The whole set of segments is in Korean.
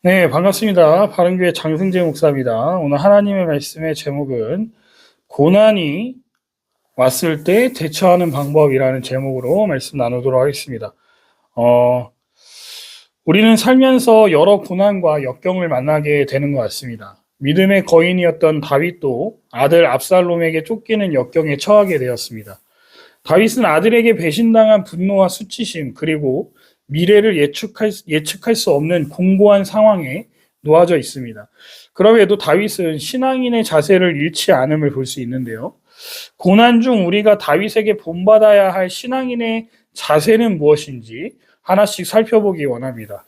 네, 반갑습니다. 바른교회 장승재 목사입니다. 오늘 하나님의 말씀의 제목은 고난이 왔을 때 대처하는 방법이라는 제목으로 말씀 나누도록 하겠습니다. 어, 우리는 살면서 여러 고난과 역경을 만나게 되는 것 같습니다. 믿음의 거인이었던 다윗도 아들 압살롬에게 쫓기는 역경에 처하게 되었습니다. 다윗은 아들에게 배신당한 분노와 수치심, 그리고 미래를 예측할 수 없는 공고한 상황에 놓아져 있습니다. 그럼에도 다윗은 신앙인의 자세를 잃지 않음을 볼 수 있는데요. 고난 중 우리가 다윗에게 본받아야 할 신앙인의 자세는 무엇인지 하나씩 살펴보기 원합니다.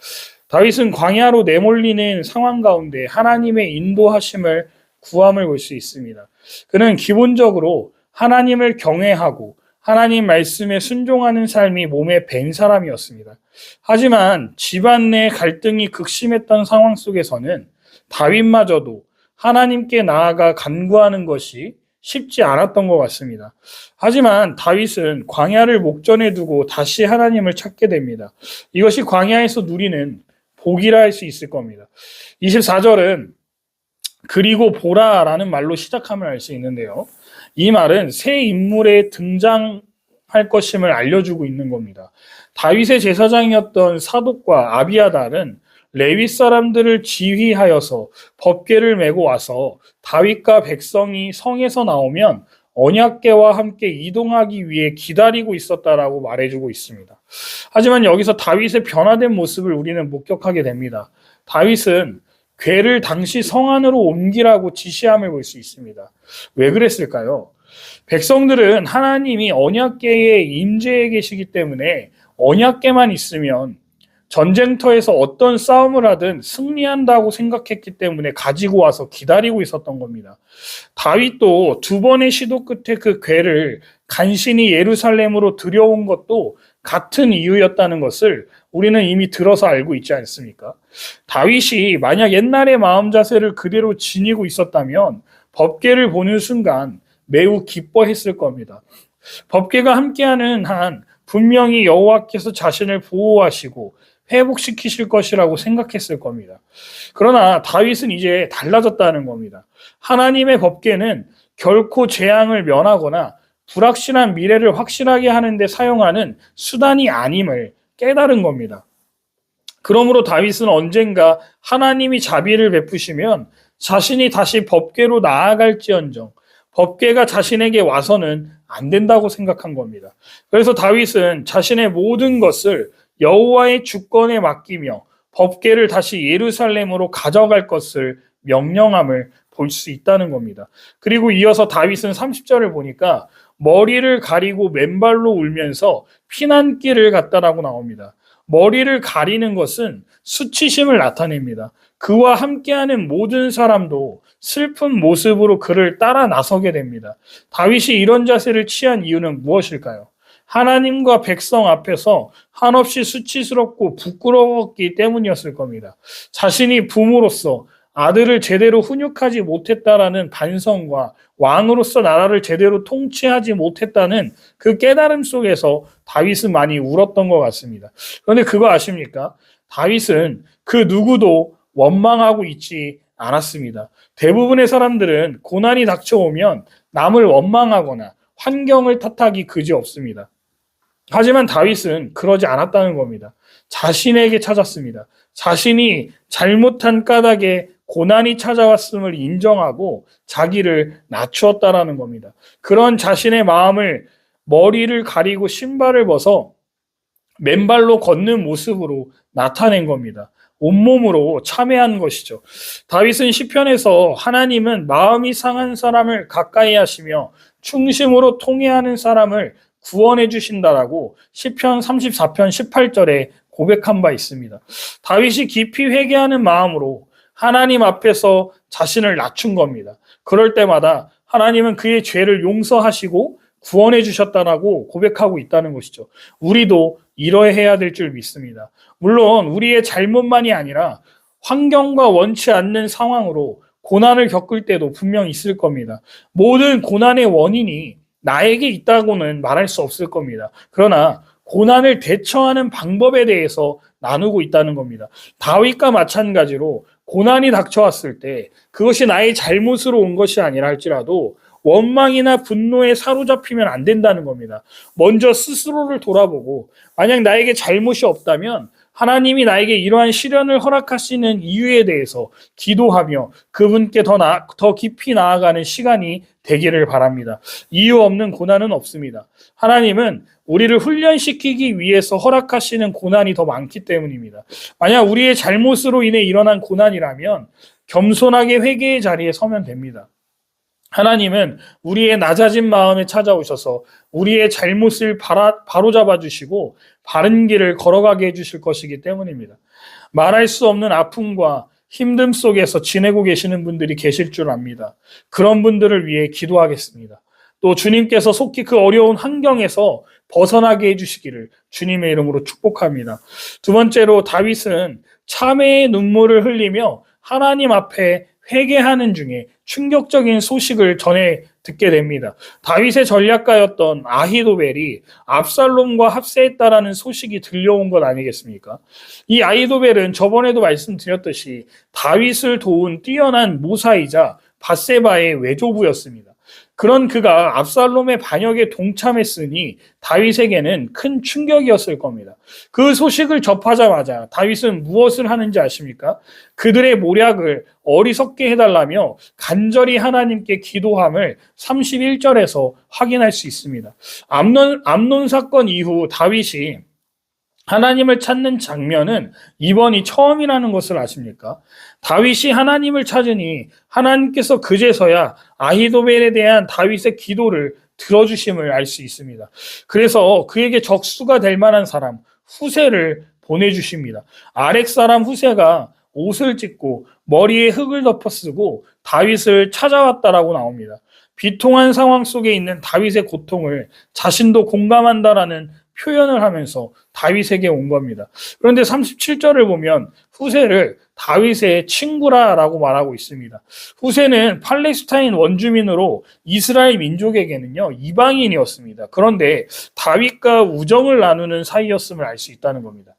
다윗은 광야로 내몰리는 상황 가운데 하나님의 인도하심을 구함을 볼 수 있습니다. 그는 기본적으로 하나님을 경외하고 하나님 말씀에 순종하는 삶이 몸에 밴 사람이었습니다. 하지만 집안 내 갈등이 극심했던 상황 속에서는 다윗마저도 하나님께 나아가 간구하는 것이 쉽지 않았던 것 같습니다. 하지만 다윗은 광야를 목전에 두고 다시 하나님을 찾게 됩니다. 이것이 광야에서 누리는 복이라 할 수 있을 겁니다. 24절은 그리고 보라라는 말로 시작함을 알 수 있는데요. 이 말은 새 인물의 등장할 것임을 알려주고 있는 겁니다. 다윗의 제사장이었던 사독과 아비아달은 레위 사람들을 지휘하여서 법궤를 메고 와서 다윗과 백성이 성에서 나오면 언약궤와 함께 이동하기 위해 기다리고 있었다라고 말해주고 있습니다. 하지만 여기서 다윗의 변화된 모습을 우리는 목격하게 됩니다. 다윗은 궤를 당시 성 안으로 옮기라고 지시함을 볼 수 있습니다. 왜 그랬을까요? 백성들은 하나님이 언약궤에 임재해 계시기 때문에 언약궤만 있으면 전쟁터에서 어떤 싸움을 하든 승리한다고 생각했기 때문에 가지고 와서 기다리고 있었던 겁니다. 다윗도 두 번의 시도 끝에 그 궤를 간신히 예루살렘으로 들여온 것도 같은 이유였다는 것을 우리는 이미 들어서 알고 있지 않습니까? 다윗이 만약 옛날의 마음 자세를 그대로 지니고 있었다면 법궤를 보는 순간 매우 기뻐했을 겁니다. 법궤가 함께하는 한 분명히 여호와께서 자신을 보호하시고 회복시키실 것이라고 생각했을 겁니다. 그러나 다윗은 이제 달라졌다는 겁니다. 하나님의 법궤는 결코 재앙을 면하거나 불확실한 미래를 확실하게 하는데 사용하는 수단이 아님을 깨달은 겁니다. 그러므로 다윗은 언젠가 하나님이 자비를 베푸시면 자신이 다시 법궤로 나아갈지언정 법궤가 자신에게 와서는 안 된다고 생각한 겁니다. 그래서 다윗은 자신의 모든 것을 여호와의 주권에 맡기며 법궤를 다시 예루살렘으로 가져갈 것을 명령함을 볼 수 있다는 겁니다. 그리고 이어서 다윗은 30절을 보니까 머리를 가리고 맨발로 울면서 피난길을 갔다라고 나옵니다. 머리를 가리는 것은 수치심을 나타냅니다. 그와 함께하는 모든 사람도 슬픈 모습으로 그를 따라 나서게 됩니다. 다윗이 이런 자세를 취한 이유는 무엇일까요? 하나님과 백성 앞에서 한없이 수치스럽고 부끄러웠기 때문이었을 겁니다. 자신이 부모로서 아들을 제대로 훈육하지 못했다라는 반성과 왕으로서 나라를 제대로 통치하지 못했다는 그 깨달음 속에서 다윗은 많이 울었던 것 같습니다. 그런데 그거 아십니까? 다윗은 그 누구도 원망하고 있지 않았습니다. 대부분의 사람들은 고난이 닥쳐오면 남을 원망하거나 환경을 탓하기 그지없습니다. 하지만 다윗은 그러지 않았다는 겁니다. 자신에게 찾았습니다. 자신이 잘못한 까닭에 고난이 찾아왔음을 인정하고 자기를 낮추었다라는 겁니다. 그런 자신의 마음을 머리를 가리고 신발을 벗어 맨발로 걷는 모습으로 나타낸 겁니다. 온몸으로 참회한 것이죠. 다윗은 시편에서 하나님은 마음이 상한 사람을 가까이 하시며 충심으로 통회하는 사람을 구원해 주신다라고 시편 34편 18절에 고백한 바 있습니다. 다윗이 깊이 회개하는 마음으로 하나님 앞에서 자신을 낮춘 겁니다. 그럴 때마다 하나님은 그의 죄를 용서하시고 구원해 주셨다라고 고백하고 있다는 것이죠. 우리도 이러해야 될 줄 믿습니다. 물론 우리의 잘못만이 아니라 환경과 원치 않는 상황으로 고난을 겪을 때도 분명 있을 겁니다. 모든 고난의 원인이 나에게 있다고는 말할 수 없을 겁니다. 그러나 고난을 대처하는 방법에 대해서 나누고 있다는 겁니다. 다윗과 마찬가지로 고난이 닥쳐왔을 때 그것이 나의 잘못으로 온 것이 아니라 할지라도 원망이나 분노에 사로잡히면 안 된다는 겁니다. 먼저 스스로를 돌아보고 만약 나에게 잘못이 없다면 하나님이 나에게 이러한 시련을 허락하시는 이유에 대해서 기도하며 그분께 더 깊이 나아가는 시간이 되기를 바랍니다. 이유 없는 고난은 없습니다. 하나님은 우리를 훈련시키기 위해서 허락하시는 고난이 더 많기 때문입니다. 만약 우리의 잘못으로 인해 일어난 고난이라면 겸손하게 회개의 자리에 서면 됩니다. 하나님은 우리의 낮아진 마음에 찾아오셔서 우리의 잘못을 바로잡아 주시고 바른 길을 걸어가게 해주실 것이기 때문입니다. 말할 수 없는 아픔과 힘듦 속에서 지내고 계시는 분들이 계실 줄 압니다. 그런 분들을 위해 기도하겠습니다. 또 주님께서 속히 그 어려운 환경에서 벗어나게 해주시기를 주님의 이름으로 축복합니다. 두 번째로 다윗은 참회의 눈물을 흘리며 하나님 앞에 회개하는 중에 충격적인 소식을 전해 듣게 됩니다. 다윗의 전략가였던 아히도벨이 압살롬과 합세했다라는 소식이 들려온 것 아니겠습니까? 이 아히도벨은 저번에도 말씀드렸듯이 다윗을 도운 뛰어난 모사이자 밧세바의 외조부였습니다. 그런 그가 압살롬의 반역에 동참했으니 다윗에게는 큰 충격이었을 겁니다. 그 소식을 접하자마자 다윗은 무엇을 하는지 아십니까? 그들의 모략을 어리석게 해달라며 간절히 하나님께 기도함을 31절에서 확인할 수 있습니다. 암논 사건 이후 다윗이 하나님을 찾는 장면은 이번이 처음이라는 것을 아십니까? 다윗이 하나님을 찾으니 하나님께서 그제서야 아히도벨에 대한 다윗의 기도를 들어주심을 알 수 있습니다. 그래서 그에게 적수가 될 만한 사람 후세를 보내주십니다. 아렉 사람 후세가 옷을 찢고 머리에 흙을 덮어쓰고 다윗을 찾아왔다라고 나옵니다. 비통한 상황 속에 있는 다윗의 고통을 자신도 공감한다라는 표현을 하면서 다윗에게 온 겁니다. 그런데 37절을 보면 후세를 다윗의 친구라라고 말하고 있습니다. 후세는 팔레스타인 원주민으로 이스라엘 민족에게는요 이방인이었습니다. 그런데 다윗과 우정을 나누는 사이였음을 알 수 있다는 겁니다.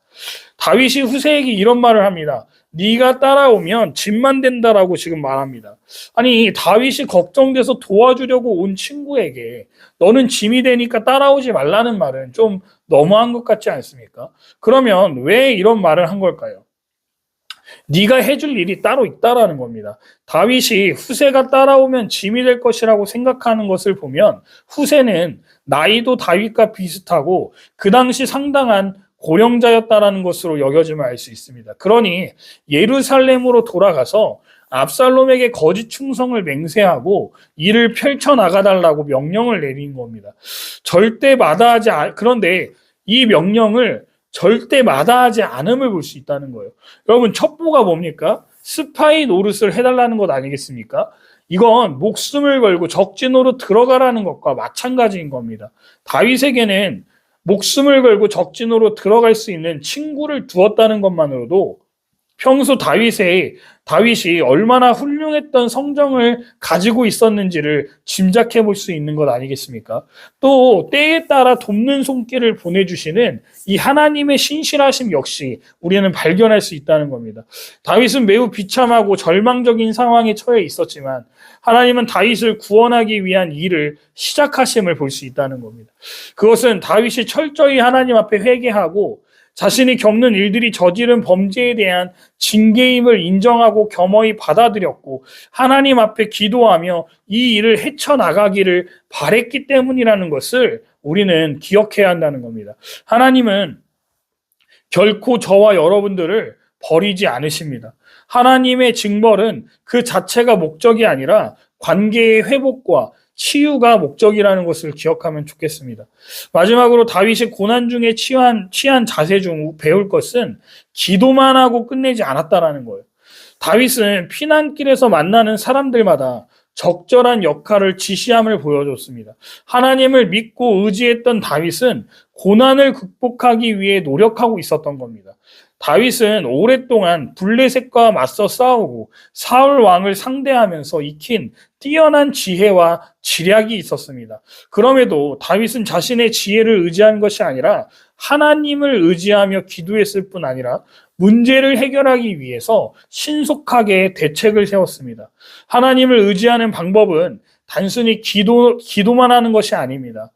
다윗이 후세에게 이런 말을 합니다. 네가 따라오면 짐만 된다라고 지금 말합니다. 아니 다윗이 걱정돼서 도와주려고 온 친구에게 너는 짐이 되니까 따라오지 말라는 말은 좀 너무한 것 같지 않습니까? 그러면 왜 이런 말을 한 걸까요? 네가 해줄 일이 따로 있다라는 겁니다. 다윗이 후세가 따라오면 짐이 될 것이라고 생각하는 것을 보면 후세는 나이도 다윗과 비슷하고 그 당시 상당한 고령자였다라는 것으로 여겨짐을 알 수 있습니다. 그러니 예루살렘으로 돌아가서 압살롬에게 거짓 충성을 맹세하고 이를 펼쳐나가달라고 명령을 내린 겁니다. 그런데 이 명령을 절대 마다하지 않음을 볼 수 있다는 거예요. 여러분 첩보가 뭡니까? 스파이 노릇을 해달라는 것 아니겠습니까? 이건 목숨을 걸고 적진으로 들어가라는 것과 마찬가지인 겁니다. 다윗에게는 목숨을 걸고 적진으로 들어갈 수 있는 친구를 두었다는 것만으로도 평소 다윗이 얼마나 훌륭했던 성정을 가지고 있었는지를 짐작해 볼 수 있는 것 아니겠습니까? 또 때에 따라 돕는 손길을 보내주시는 이 하나님의 신실하심 역시 우리는 발견할 수 있다는 겁니다. 다윗은 매우 비참하고 절망적인 상황에 처해 있었지만 하나님은 다윗을 구원하기 위한 일을 시작하심을 볼 수 있다는 겁니다. 그것은 다윗이 철저히 하나님 앞에 회개하고 자신이 겪는 일들이 저지른 범죄에 대한 징계임을 인정하고 겸허히 받아들였고 하나님 앞에 기도하며 이 일을 헤쳐나가기를 바랬기 때문이라는 것을 우리는 기억해야 한다는 겁니다. 하나님은 결코 저와 여러분들을 버리지 않으십니다. 하나님의 징벌은 그 자체가 목적이 아니라 관계의 회복과 치유가 목적이라는 것을 기억하면 좋겠습니다. 마지막으로 다윗이 고난 중에 취한 자세 중 배울 것은 기도만 하고 끝내지 않았다라는 거예요. 다윗은 피난길에서 만나는 사람들마다 적절한 역할을 지시함을 보여줬습니다. 하나님을 믿고 의지했던 다윗은 고난을 극복하기 위해 노력하고 있었던 겁니다. 다윗은 오랫동안 블레셋과 맞서 싸우고 사울 왕을 상대하면서 익힌 뛰어난 지혜와 지략이 있었습니다. 그럼에도 다윗은 자신의 지혜를 의지한 것이 아니라 하나님을 의지하며 기도했을 뿐 아니라 문제를 해결하기 위해서 신속하게 대책을 세웠습니다. 하나님을 의지하는 방법은 단순히 기도만 하는 것이 아닙니다.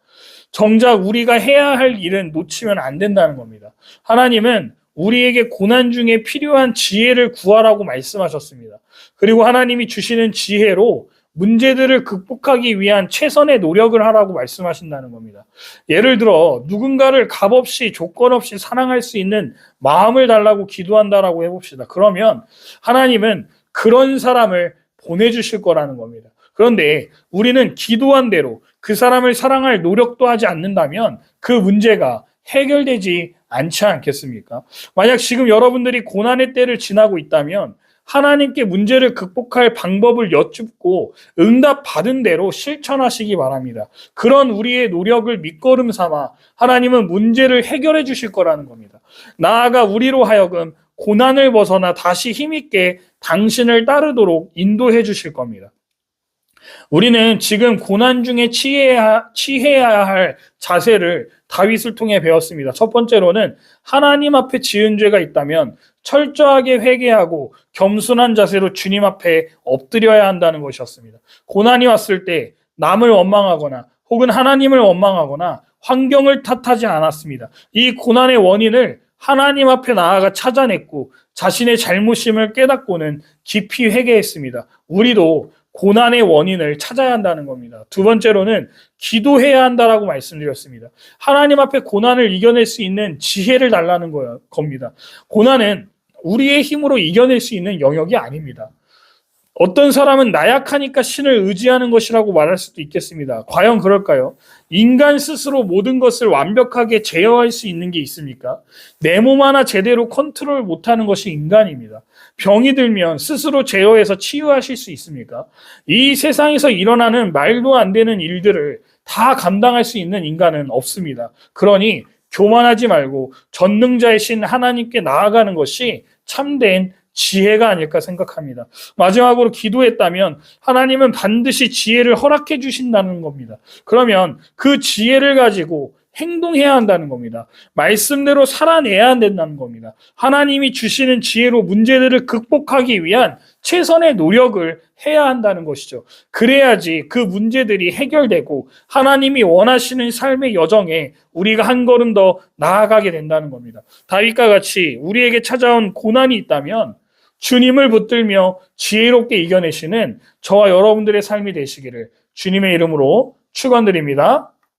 정작 우리가 해야 할 일은 놓치면 안 된다는 겁니다. 하나님은 우리에게 고난 중에 필요한 지혜를 구하라고 말씀하셨습니다. 그리고 하나님이 주시는 지혜로 문제들을 극복하기 위한 최선의 노력을 하라고 말씀하신다는 겁니다. 예를 들어 누군가를 값없이 조건 없이 사랑할 수 있는 마음을 달라고 기도한다라고 해봅시다. 그러면 하나님은 그런 사람을 보내주실 거라는 겁니다. 그런데 우리는 기도한 대로 그 사람을 사랑할 노력도 하지 않는다면 그 문제가 해결되지 않지 않겠습니까? 만약 지금 여러분들이 고난의 때를 지나고 있다면 하나님께 문제를 극복할 방법을 여쭙고 응답 받은 대로 실천하시기 바랍니다. 그런 우리의 노력을 밑거름 삼아 하나님은 문제를 해결해 주실 거라는 겁니다. 나아가 우리로 하여금 고난을 벗어나 다시 힘있게 당신을 따르도록 인도해 주실 겁니다. 우리는 지금 고난 중에 취해야 할 자세를 다윗을 통해 배웠습니다. 첫 번째로는 하나님 앞에 지은 죄가 있다면 철저하게 회개하고 겸손한 자세로 주님 앞에 엎드려야 한다는 것이었습니다. 고난이 왔을 때 남을 원망하거나 혹은 하나님을 원망하거나 환경을 탓하지 않았습니다. 이 고난의 원인을 하나님 앞에 나아가 찾아냈고 자신의 잘못임을 깨닫고는 깊이 회개했습니다. 우리도 고난의 원인을 찾아야 한다는 겁니다. 두 번째로는 기도해야 한다라고 말씀드렸습니다. 하나님 앞에 고난을 이겨낼 수 있는 지혜를 달라는 겁니다. 고난은 우리의 힘으로 이겨낼 수 있는 영역이 아닙니다. 어떤 사람은 나약하니까 신을 의지하는 것이라고 말할 수도 있겠습니다. 과연 그럴까요? 인간 스스로 모든 것을 완벽하게 제어할 수 있는 게 있습니까? 내 몸 하나 제대로 컨트롤 못하는 것이 인간입니다. 병이 들면 스스로 제어해서 치유하실 수 있습니까? 이 세상에서 일어나는 말도 안 되는 일들을 다 감당할 수 있는 인간은 없습니다. 그러니 교만하지 말고 전능자의 신 하나님께 나아가는 것이 참된 지혜가 아닐까 생각합니다. 마지막으로 기도했다면 하나님은 반드시 지혜를 허락해 주신다는 겁니다. 그러면 그 지혜를 가지고 행동해야 한다는 겁니다. 말씀대로 살아내야 된다는 겁니다. 하나님이 주시는 지혜로 문제들을 극복하기 위한 최선의 노력을 해야 한다는 것이죠. 그래야지 그 문제들이 해결되고 하나님이 원하시는 삶의 여정에 우리가 한 걸음 더 나아가게 된다는 겁니다. 다윗과 같이 우리에게 찾아온 고난이 있다면 주님을 붙들며 지혜롭게 이겨내시는 저와 여러분들의 삶이 되시기를 주님의 이름으로 축원드립니다.